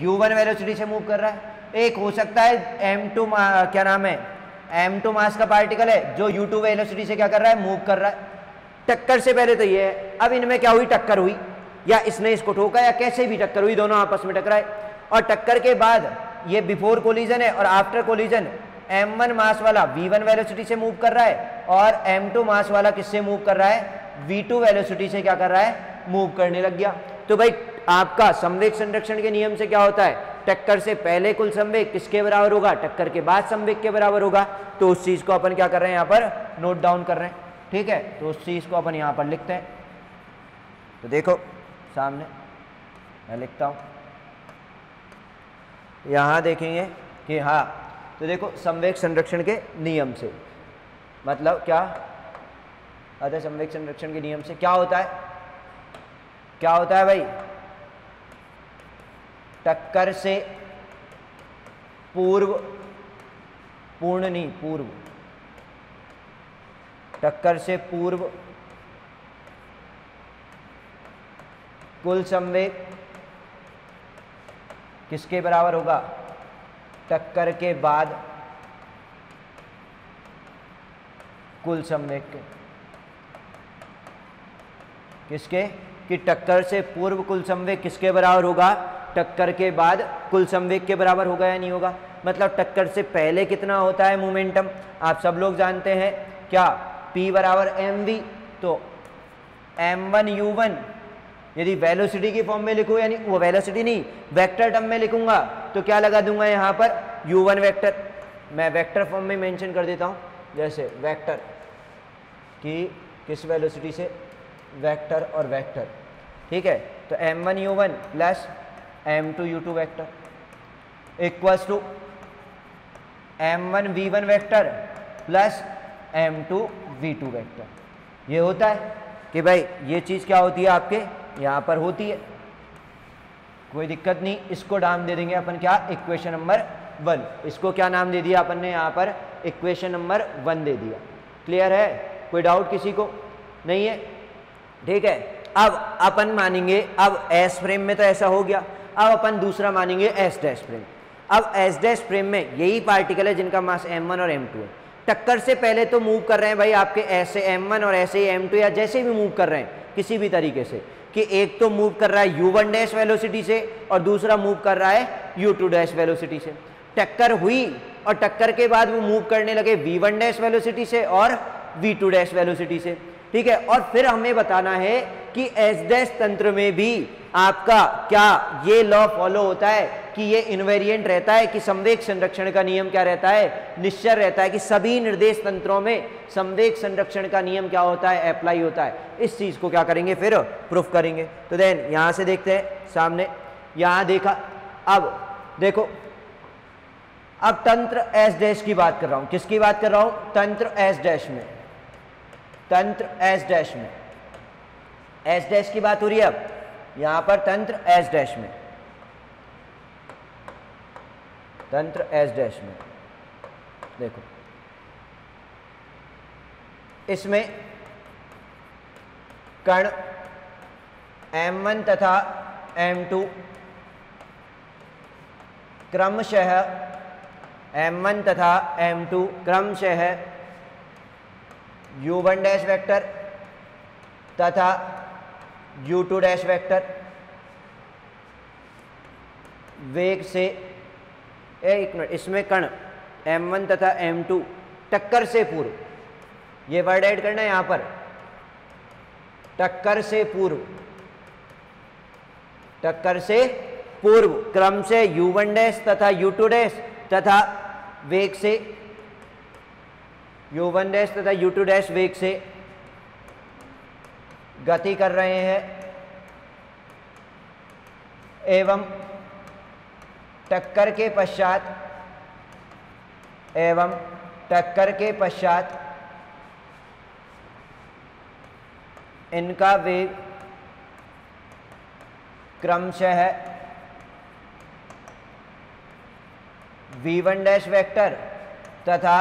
u1 velocity से move कर रहा है, एक हो सकता है m2 क्या नाम है m2 मास का पार्टिकल है जो u2 वेलोसिटी से क्या कर रहा है, मूव कर रहा है। टक्कर से पहले तो ये है, अब इनमें क्या हुई, टक्कर हुई, या इसने इसको ठोका या कैसे भी टक्कर हुई, दोनों आपस में टकराए। और टक्कर के बाद ये बिफोर कोलिजन है और आफ्टर कोलिजन m1 मास वाला v1 वेलोसिटी से मूव कर रहा है और m2 मास वाला किससे मूव कर रहा है, v2 वेलोसिटी से क्या कर रहा है, मूव करने लग गया। तो भाई आपका संवेग संरक्षण के नियम से क्या होता है, टक्कर से पहले कुल संवेग किसके बराबर होगा, टक्कर के बाद संवेग के बराबर होगा। तो उस चीज को अपन क्या कर रहे हैं, यहाँ पर नोट डाउन कर रहे हैं, ठीक है। तो उस चीज को अपन यहाँ पर लिखते हैं। तो देखो सामने मैं लिखता हूँ, यहाँ देखेंगे कि हाँ, तो देखो संवेग संरक्षण के नियम से मतलब क्या आता है, संवेग संरक्षण के नियम से क्या होता है, क्या होता है भाई, टक्कर से पूर्व, पूर्ण नहीं पूर्व, टक्कर से पूर्व कुल संवेग किसके बराबर होगा, टक्कर के बाद कुल संवेग के, किसके, कि टक्कर से पूर्व कुल संवेग किसके बराबर होगा, टक्कर के बाद कुल संवेग के बराबर होगा या नहीं होगा। मतलब टक्कर से पहले कितना होता है मोमेंटम, आप सब लोग जानते हैं क्या, P बराबर mv, तो m1 u1 यदि वेलोसिटी की फॉर्म में लिखूँ, यानी वो वेलोसिटी नहीं वेक्टर टर्म में लिखूंगा, तो क्या लगा दूंगा यहाँ पर u1 वेक्टर, मैं वेक्टर फॉर्म में मेंशन कर देता हूँ, जैसे वेक्टर कि किस वेलोसिटी से, वेक्टर और वेक्टर, ठीक है। तो m1 u1 plus m2 u2 vector equals to m1 v1 vector plus m2 v2 vector. ये होता है कि भाई ये चीज़ क्या होती है आपके यहाँ पर होती है, कोई दिक्कत नहीं। इसको नाम दे देंगे अपन क्या, इक्वेशन नंबर 1। इसको क्या नाम दे दिया अपन ने यहाँ पर, इक्वेशन नंबर 1 दे दिया। क्लियर है, कोई डाउट किसी को नहीं है, ठीक है। अब अपन मानेंगे, अब एस फ्रेम में तो ऐसा हो गया, अब अपन दूसरा मानेंगे एस डैश फ्रेम। अब एस डैश फ्रेम में यही पार्टिकल है जिनका मास m1 और m2 है, टक्कर से पहले तो मूव कर रहे हैं भाई आपके ऐसे m1 और ऐसे ही m2, या जैसे भी मूव कर रहे हैं किसी भी तरीके से, कि एक तो मूव कर रहा है u1 डैश वेलोसिटी से और दूसरा मूव कर रहा है u2 डैश वेलोसिटी से। टक्कर हुई और टक्कर के बाद वो मूव करने लगे v1 डैश वेलोसिटी से और v2 डैश वेलोसिटी से, ठीक है। और फिर हमें बताना है कि एस डैश तंत्र में भी आपका क्या ये लॉ फॉलो होता है कि ये इनवेरिएंट रहता है, कि संवेग संरक्षण का नियम क्या रहता है, निश्चय रहता है, कि सभी निर्देश तंत्रों में संवेग संरक्षण का नियम क्या होता है, अप्लाई होता है। इस चीज को क्या करेंगे फिर प्रूफ करेंगे। तो देन यहां से देखते हैं सामने, यहां देखा, अब देखो, अब तंत्र एस डैश की बात कर रहा हूं, किसकी बात कर रहा हूं, तंत्र एस डैश में, तंत्र एस डैश में, एस डैश की बात हो रही है। अब यहां पर तंत्र एस डैश में, तंत्र एस डैश में देखो, इसमें कण m1 तथा m2 क्रमशः, m1 तथा m2 क्रमशः u1 डैश वेक्टर तथा u2 डैश वेक्टर वेग से, एक मिनट, इसमें कण m1 तथा m2 टक्कर से पूर्व, ये वर्ड ऐड करना है यहां पर, टक्कर से पूर्व, टक्कर से पूर्व क्रम से u1 डैश तथा u2 डैश तथा वेग से, u1 डैश तथा u2 डैश वेग से गति कर रहे हैं, एवं टक्कर के पश्चात, एवं टक्कर के पश्चात इनका वेग क्रमशः v1 डैश वेक्टर तथा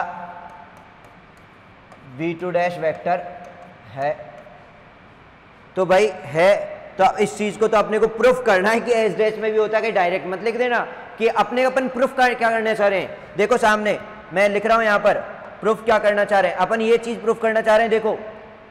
v2 डैश वेक्टर है। तो भाई है तो इस चीज को तो अपने को प्रूफ करना है कि एस डैश में भी होता है कि डायरेक्ट मत लिख देना कि अपने अपन प्रूफ क्या करना चाह रहे हैं। देखो सामने मैं लिख रहा हूं यहाँ पर प्रूफ क्या करना चाह रहे हैं अपन, ये चीज प्रूफ करना चाह रहे हैं। देखो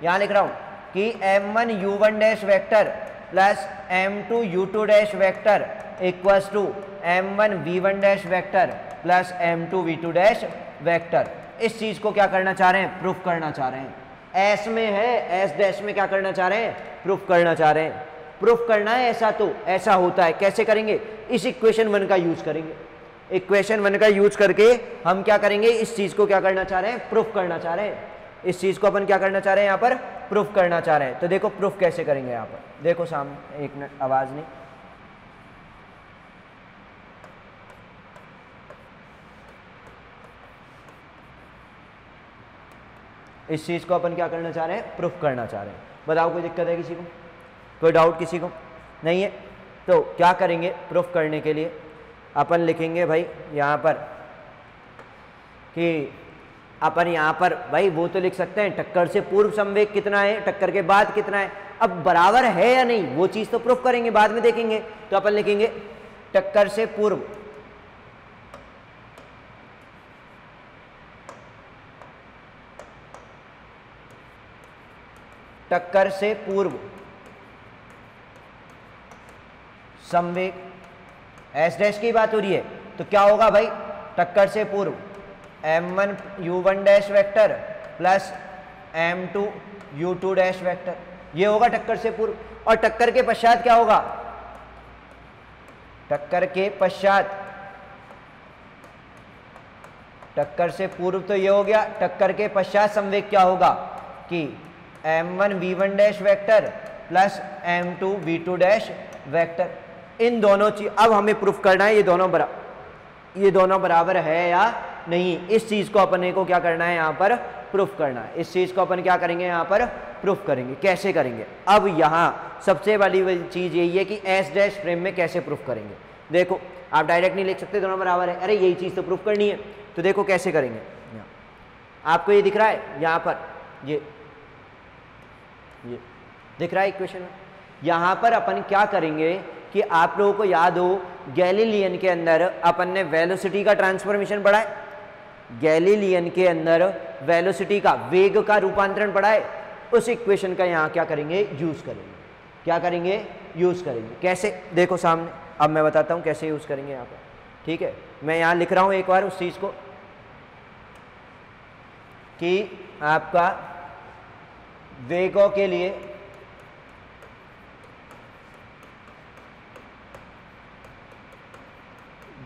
यहाँ लिख रहा हूं कि m1 u1 dash vector plus m2 u2 dash vector equals to m1 v1 dash vector plus m2 v2 dash vector. इस चीज को क्या करना चाह रहे हैं, प्रूफ करना चाह रहे हैं। एस में है, एस डैश में क्या करना चाह रहे हैं, प्रूफ करना चाह रहे हैं। प्रूफ करना है ऐसा तो ऐसा होता है, कैसे करेंगे, इस इक्वेशन 1 का यूज करेंगे। इक्वेशन 1 का यूज करके हम क्या करेंगे, इस चीज को क्या करना चाह रहे हैं, प्रूफ करना चाह रहे हैं। इस चीज को अपन क्या करना चाह रहे हैं, यहाँ पर प्रूफ करना चाह रहे हैं। तो देखो प्रूफ कैसे करेंगे, यहाँ पर देखो सामने, एक मिनट आवाज नहीं, इस चीज को अपन क्या करना चाह रहे हैं, प्रूफ करना चाह रहे हैं। बताओ कोई दिक्कत है किसी को, कोई डाउट किसी को नहीं है? तो क्या करेंगे प्रूफ करने के लिए, अपन लिखेंगे भाई यहाँ पर कि अपन यहाँ पर भाई वो तो लिख सकते हैं टक्कर से पूर्व संवेग कितना है, टक्कर के बाद कितना है। अब बराबर है या नहीं वो चीज तो प्रूफ करेंगे, बाद में देखेंगे। तो अपन लिखेंगे टक्कर से पूर्व टक्कर से पूर्व संवेग, एस डैश की बात हो रही है तो क्या होगा भाई, टक्कर से पूर्व m1 u1 dash vector plus m2 u2 dash vector, ये होगा टक्कर से पूर्व। और टक्कर के पश्चात क्या होगा, टक्कर के पश्चात, टक्कर से पूर्व तो ये हो गया, टक्कर के पश्चात संवेग क्या होगा कि m1 v1 dash vector plus m2 v2 dash vector. इन दोनों चीज अब हमें प्रूफ करना है, ये दोनों बराबर है या नहीं। इस चीज को अपने को क्या करना है, यहाँ पर प्रूफ करना है। इस चीज को अपन क्या करेंगे, यहाँ पर प्रूफ करेंगे। कैसे करेंगे, अब यहाँ सबसे बड़ी चीज यही है कि एस डैश फ्रेम में कैसे प्रूफ करेंगे। देखो आप डायरेक्ट नहीं लिख सकते दोनों बराबर है, अरे यही चीज तो प्रूफ करनी है। तो देखो कैसे करेंगे, आपको ये दिख रहा है यहाँ पर, ये दिख रहा है इक्वेशन। यहाँ पर अपन क्या करेंगे कि आप लोगों को याद हो गैलीलियन के अंदर अपन ने वेलोसिटी का ट्रांसफॉर्मेशन पढ़ा है, गैलीलियन के अंदर वेलोसिटी का, वेग का रूपांतरण पढ़ा है। उस इक्वेशन का यहाँ क्या करेंगे, यूज करेंगे। क्या करेंगे, यूज करेंगे। कैसे, देखो सामने, अब मैं बताता हूँ कैसे यूज करेंगे यहाँ पर। ठीक है, मैं यहाँ लिख रहा हूँ एक बार उस चीज को कि आपका वेगों के लिए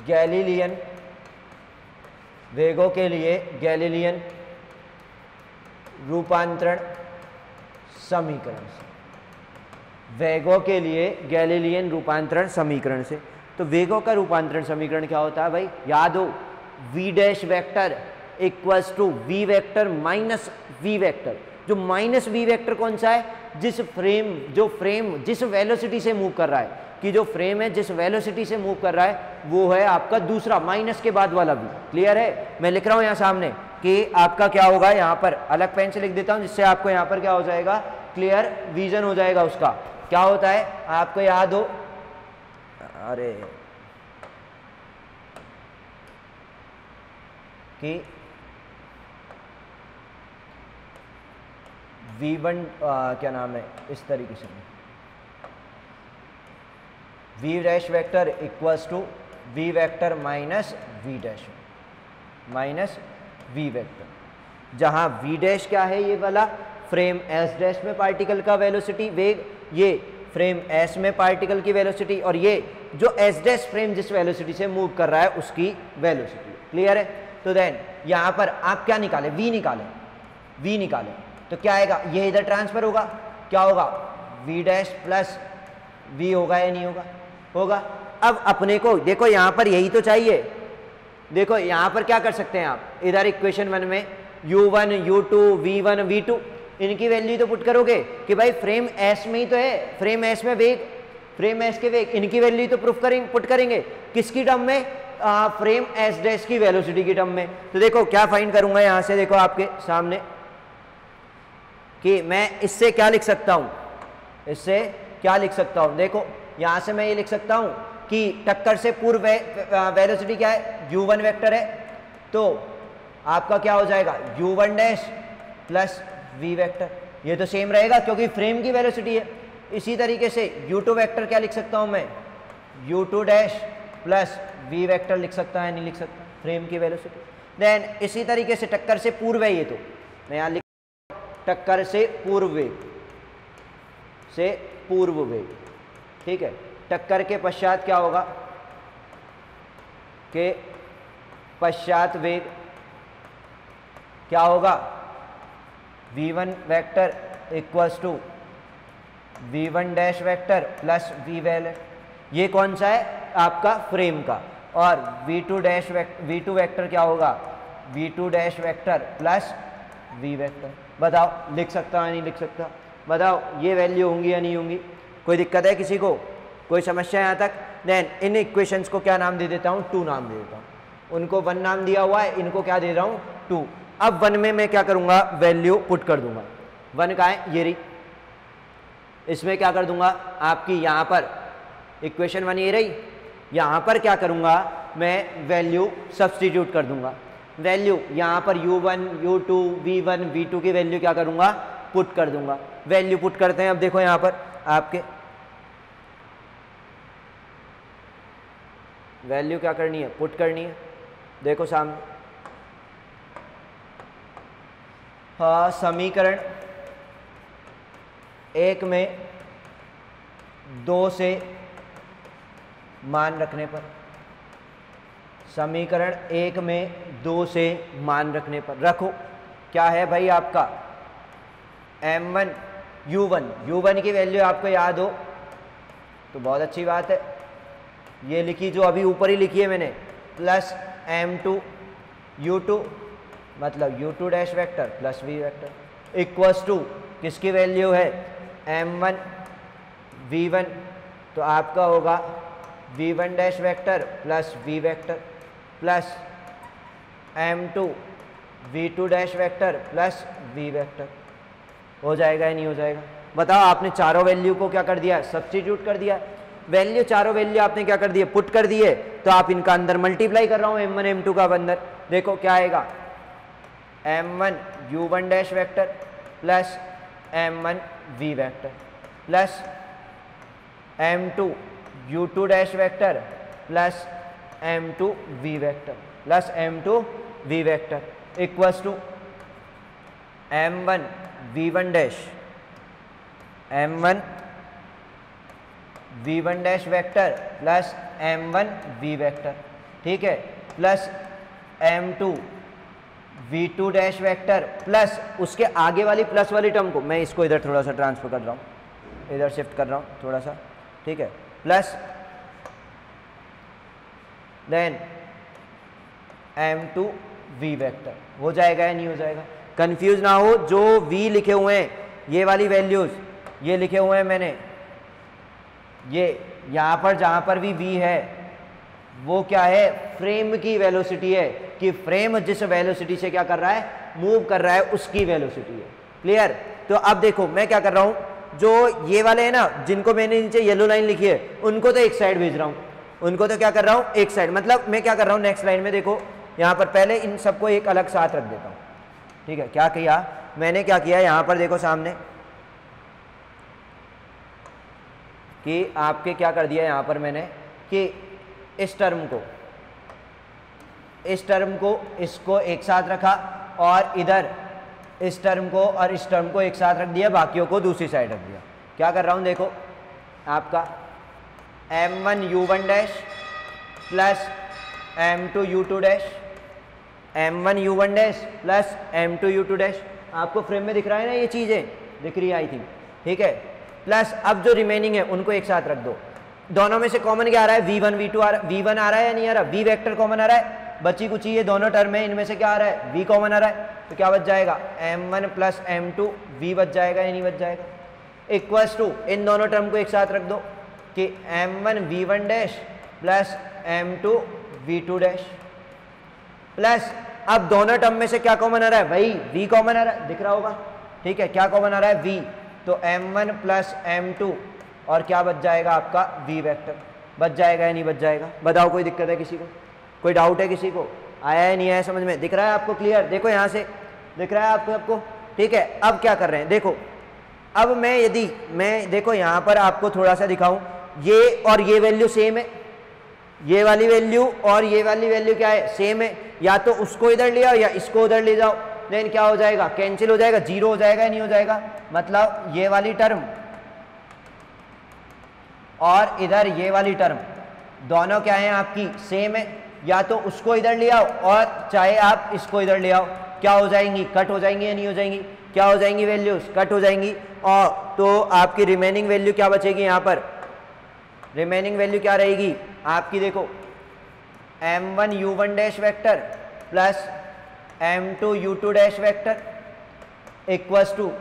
गैलीलियन, वेगों के लिए गैलीलियन रूपांतरण समीकरण से, वेगों के लिए गैलीलियन रूपांतरण समीकरण से। तो वेगों का रूपांतरण समीकरण क्या होता है भाई, याद हो v dash vector equals to v vector minus v vector. जो माइनस v वेक्टर कौन सा है, जिस फ्रेम जिस वेलोसिटी से मूव कर रहा है, कि जो फ्रेम है जिस वेलोसिटी से मूव कर रहा है वो है आपका दूसरा माइनस के बाद वाला v। क्लियर है, मैं लिख रहा हूं यहां सामने कि आपका क्या होगा, यहां पर अलग पेन से लिख देता हूं जिससे आपको यहां पर क्या हो जाएगा, क्लियर विजन हो जाएगा उसका। क्या होता है आपको याद हो, अरे कि v1 क्या नाम है, इस तरीके से v dash vector equals to v vector minus v dash minus v vector, जहां v डैश क्या है, ये वाला फ्रेम s डैश में पार्टिकल का वेलोसिटी वेग, ये फ्रेम s में पार्टिकल की वेलोसिटी, और ये जो s डैश फ्रेम जिस वेलोसिटी से मूव कर रहा है उसकी वेलोसिटी। क्लियर है, तो देन यहां पर आप क्या निकालें, v निकालें तो क्या आएगा, ये इधर ट्रांसफर होगा, क्या होगा v डैश प्लस v होगा या नहीं होगा। अब अपने को देखो यहां पर यही तो चाहिए। देखो यहां पर क्या कर सकते हैं आप, इधर इक्वेशन 1 में u1 u2 v1 v2 इनकी वैल्यू तो पुट करोगे कि भाई फ्रेम s में ही तो है, फ्रेम s में वेग, फ्रेम s के वेग, इनकी वैल्यू तो पुट करेंगे किसकी टर्म में, फ्रेम s डैश की वेलोसिटी की टर्म में। तो देखो क्या फाइंड करूंगा यहां से, देखो आपके सामने कि मैं इससे क्या लिख सकता हूं, इससे क्या लिख सकता हूँ, देखो यहाँ से मैं ये लिख सकता हूँ कि टक्कर से पूर्व वेलोसिटी क्या है, u1 वेक्टर है, तो आपका क्या हो जाएगा u1 dash plus v vector, ये तो सेम रहेगा क्योंकि फ्रेम की वेलोसिटी है। इसी तरीके से u2 वेक्टर क्या लिख सकता हूँ मैं, u2 dash plus v vector लिख सकता है, नहीं लिख सकता, फ्रेम की वेलोसिटी। देन इसी तरीके से टक्कर से पूर्व है, ये तो मैं यहाँ लिख टक्कर से पूर्व वेग, ठीक है। टक्कर के पश्चात क्या होगा, के पश्चात वेग क्या होगा, v1 vector equals to v1 dash vector plus v vector, ये कौन सा है आपका फ्रेम का, और v2 वेक्टर क्या होगा, v2 dash vector plus v vector. बताओ लिख सकता है नहीं लिख सकता, बताओ ये वैल्यू होंगी या नहीं होंगी, कोई दिक्कत है किसी को, कोई समस्या यहाँ तक। देन इन इक्वेशंस को क्या नाम दे देता हूँ, 2 नाम दे देता हूँ, उनको 1 नाम दिया हुआ है, इनको क्या दे रहा हूँ 2। अब 1 में मैं क्या करूँगा, वैल्यू पुट कर दूंगा, 1 का है ये रही, इसमें क्या कर दूंगा आपकी यहाँ पर इक्वेशन 1 ये रही, यहाँ पर क्या करूँगा मैं वैल्यू सब्सटीट्यूट कर दूंगा, वैल्यू यहाँ पर u1 u2 v1 v2 की वैल्यू क्या करूँगा पुट कर दूंगा। वैल्यू पुट करते हैं, अब देखो यहाँ पर आपके वैल्यू क्या करनी है, पुट करनी है, देखो सामने। हाँ, समीकरण 1 में 2 से मान रखने पर, समीकरण 1 में 2 से मान रखने पर रखो, क्या है भाई आपका m1 u1 की वैल्यू आपको याद हो तो बहुत अच्छी बात है, ये लिखी जो अभी ऊपर ही लिखी है मैंने, प्लस m2 u2 मतलब u2 dash vector plus v vector equals to किसकी वैल्यू है m1 v1, तो आपका होगा v1 dash vector plus v vector plus m2 v2 dash vector plus v vector. हो जाएगा या नहीं हो जाएगा, बताओ। आपने चारों वैल्यू को क्या कर दिया, सब्स्टिट्यूट कर दिया, वैल्यू चारों वैल्यू आपने क्या कर दिए, पुट कर दिए, तो आप इनका अंदर मल्टीप्लाई कर रहा हूँ m1 m2 का अंदर, देखो क्या आएगा m1 u1 dash vector plus m1 v vector plus m2 u2 dash vector plus m2 v vector plus m2 v vector equals to m1 v1 dash m1 v1 dash vector plus m1 v vector, ठीक है, plus m2 v2 dash vector plus उसके आगे वाली plus वाली term को मैं इसको इधर थोड़ा सा ट्रांसफर कर रहा हूँ, इधर शिफ्ट कर रहा हूँ थोड़ा सा, ठीक है, plus then m2 v vector. हो जाएगा या नहीं हो जाएगा, कंफ्यूज ना हो, जो v लिखे हुए हैं ये वाली वैल्यूज ये लिखे हुए हैं मैंने, ये यहाँ पर जहाँ पर भी v है वो क्या है फ्रेम की वेलोसिटी है, कि फ्रेम जिस वेलोसिटी से क्या कर रहा है मूव कर रहा है उसकी वेलोसिटी है। क्लियर, तो अब देखो मैं क्या कर रहा हूँ, जो ये वाले हैं ना जिनको मैंने नीचे येलो लाइन लिखी है उनको तो एक साइड भेज रहा हूँ, उनको तो क्या कर रहा हूँ एक साइड, मतलब मैं क्या कर रहा हूँ नेक्स्ट लाइन में देखो यहाँ पर पहले इन सबको एक अलग साथ रख देता हूँ, ठीक है। क्या किया मैंने, क्या किया यहाँ पर देखो सामने कि आपके क्या कर दिया यहाँ पर मैंने कि इस टर्म को इसको एक साथ रखा और इधर इस टर्म को और इस टर्म को एक साथ रख दिया, बाकियों को दूसरी साइड रख दिया। क्या कर रहा हूँ देखो आपका m1 u1 dash plus m2 u2 dash, m1 u1 dash plus m2 u2 dash, आपको फ्रेम में दिख रहा है ना, ये चीज़ें दिख रही है आई थिंक, ठीक है। प्लस अब जो रिमेनिंग है उनको एक साथ रख दो, दोनों में से कॉमन क्या आ रहा है v1 v2 आ रहा है, v1 आ रहा है या नहीं आ रहा, v वेक्टर कॉमन आ रहा है, बची कुछ ये दोनों टर्म है इनमें से क्या आ रहा है v कॉमन आ रहा है, तो क्या बच जाएगा m1 प्लस m2 v बच जाएगा या नहीं बच जाएगा, इक्वल्स टू इन दोनों टर्म को एक साथ रख दो कि m1 v1 dash plus m2 v2 dash plus अब दोनों टर्म में से क्या कॉमन आ रहा है भाई v कॉमन आ रहा है, दिख रहा होगा, ठीक है, क्या कॉमन आ रहा है v, तो m1 प्लस m2 और क्या बच जाएगा आपका v वेक्टर। बच जाएगा या नहीं बच जाएगा? बताओ, कोई दिक्कत है किसी को? कोई डाउट है किसी को? आया है नहीं आया समझ में? दिख रहा है आपको क्लियर? देखो यहाँ से दिख रहा है आपको सबको? ठीक है, अब क्या कर रहे हैं देखो, अब मैं देखो यहाँ पर आपको थोड़ा सा दिखाऊं, ये और ये वैल्यू सेम है, ये वाली वैल्यू और ये वाली वैल्यू क्या है? सेम है। या तो उसको इधर ले आओ या इसको उधर ले जाओ, देन क्या हो जाएगा? कैंसिल हो जाएगा, जीरो हो जाएगा या नहीं हो जाएगा? मतलब ये वाली टर्म और इधर ये वाली टर्म दोनों क्या है आपकी? सेम है। या तो उसको इधर ले आओ और चाहे आप इसको इधर ले आओ, क्या हो जाएंगी? कट हो जाएंगी या नहीं हो जाएंगी? क्या हो जाएंगी? वैल्यूज कट हो जाएंगी। और तो आपकी रिमेनिंग वैल्यू क्या बचेगी यहाँ पर? रिमेनिंग वैल्यू क्या रहेगी आपकी? देखो m1 u1 dash vector plus m2 u2 dash vector equals to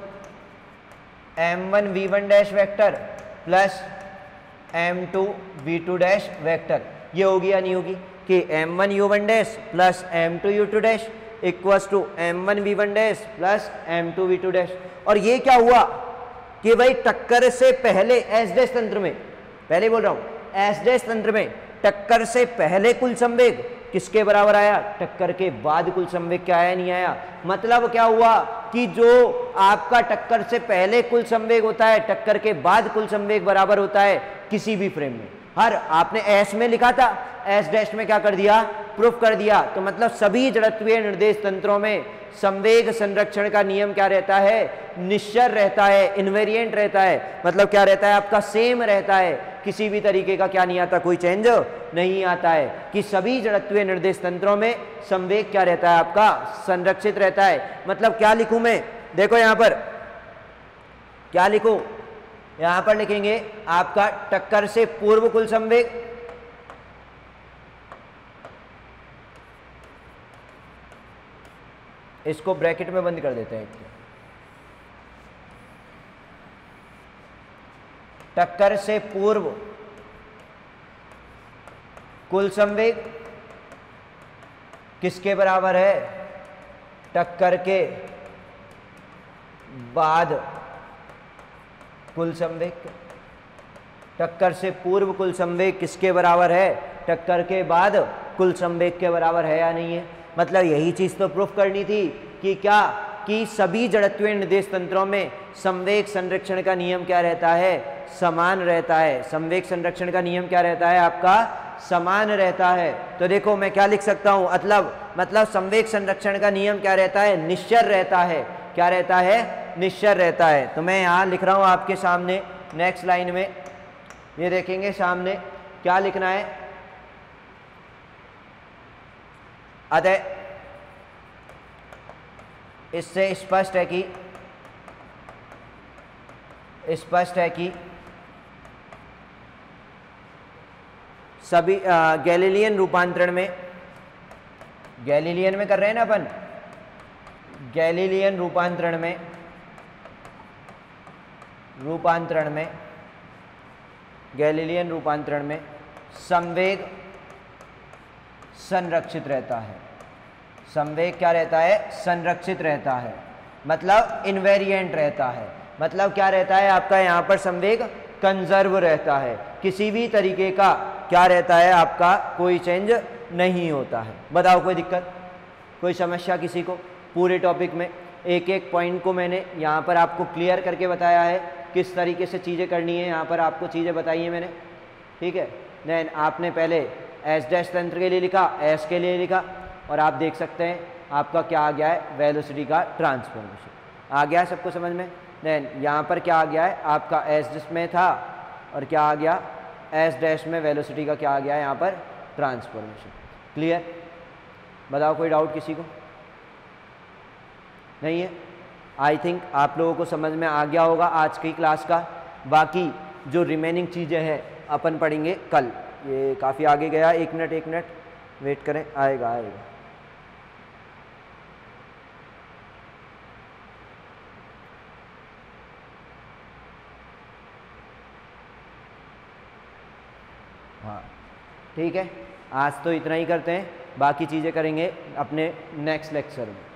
m1 v1 dash vector plus m2 v2 dash vector. ये होगी या नहीं होगी कि m1 u1 dash plus m2 u2 dash equals to m1 v1 dash plus m2 v2 dash. और ये क्या हुआ कि भाई टक्कर से पहले एस डैश तंत्र में, पहले बोल रहा हूं एस डैश तंत्र में टक्कर से पहले कुल संवेग किसके बराबर आया? टक्कर के बाद कुल संवेग क्या आया? नहीं आया। मतलब क्या हुआ कि जो आपका टक्कर से पहले कुल संवेग होता है, टक्कर के बाद कुल संवेग बराबर होता है किसी भी फ्रेम में। हर आपने एस में लिखा था, एस डैश में क्या कर दिया? प्रूफ कर दिया। तो मतलब सभी जड़त्वीय निर्देश तंत्रों में संवेग संरक्षण का नियम क्या रहता है? निश्चर रहता है, इनवेरिएंट रहता है। मतलब क्या रहता है आपका? सेम रहता है, किसी भी तरीके का क्या नहीं आता? कोई चेंज नहीं आता है कि सभी जड़त्वीय निर्देश तंत्रों में संवेग क्या रहता है आपका? संरक्षित रहता है। मतलब क्या लिखूं मैं? देखो यहां पर क्या लिखूं? यहां पर लिखेंगे आपका टक्कर से पूर्व कुल संवेग इसको ब्रैकेट में बंद कर देते हैं। टक्कर से पूर्व कुल संवेग किसके बराबर है? टक्कर के बाद कुल संवेग। टक्कर से पूर्व कुल संवेग किसके बराबर है? टक्कर के बाद कुल संवेग के बराबर है या नहीं है? मतलब यही चीज तो प्रूफ करनी थी कि क्या कि सभी जड़त्वीय निर्देश तंत्रों में संवेग संरक्षण का नियम क्या रहता है? समान रहता है। संवेग संरक्षण का नियम क्या रहता है आपका? समान रहता है। तो देखो मैं क्या लिख सकता हूं? मतलब संवेग संरक्षण का नियम क्या रहता है? निश्चर रहता है। क्या रहता है? निश्चर रहता है। तो मैं यहां लिख रहा हूं आपके सामने नेक्स्ट लाइन में, ये देखेंगे सामने क्या लिखना है। अतः इससे स्पष्ट है कि सभी गैलीलियन रूपांतरण में, गैलीलियन में कर रहे हैं ना अपन, गैलीलियन रूपांतरण में संवेग संरक्षित रहता है। संवेग क्या रहता है? संरक्षित रहता है। मतलब इनवेरिएंट रहता है। मतलब क्या रहता है आपका? यहाँ पर संवेग कंजर्व रहता है, किसी भी तरीके का क्या रहता है आपका? कोई चेंज नहीं होता है। बताओ कोई दिक्कत, कोई समस्या किसी को? पूरे टॉपिक में एक एक पॉइंट को मैंने यहाँ पर आपको क्लियर करके बताया है, किस तरीके से चीज़ें करनी है। यहाँ पर आपको चीज़ें बताई हैं मैंने, ठीक है। देन आपने पहले एस डैश तंत्र के लिए लिखा, एस के लिए लिखा, और आप देख सकते हैं आपका क्या आ गया है? वेलोसिटी का ट्रांसफॉर्मेशन आ गया है सबको समझ में। देन यहाँ पर क्या आ गया है आपका? एस डैश में था और क्या आ गया? एस डैश में वेलोसिटी का क्या आ गया है यहाँ पर? ट्रांसफॉर्मेशन। क्लियर? बताओ कोई डाउट किसी को? नहीं है? आई थिंक आप लोगों को समझ में आ गया होगा आज की क्लास का। बाकी जो रिमेनिंग चीज़ें हैं अपन पढ़ेंगे कल। ये काफ़ी आगे गया, एक मिनट वेट करें, आएगा। हाँ ठीक है, आज तो इतना ही करते हैं, बाकी चीज़ें करेंगे अपने नेक्स्ट लेक्चर में।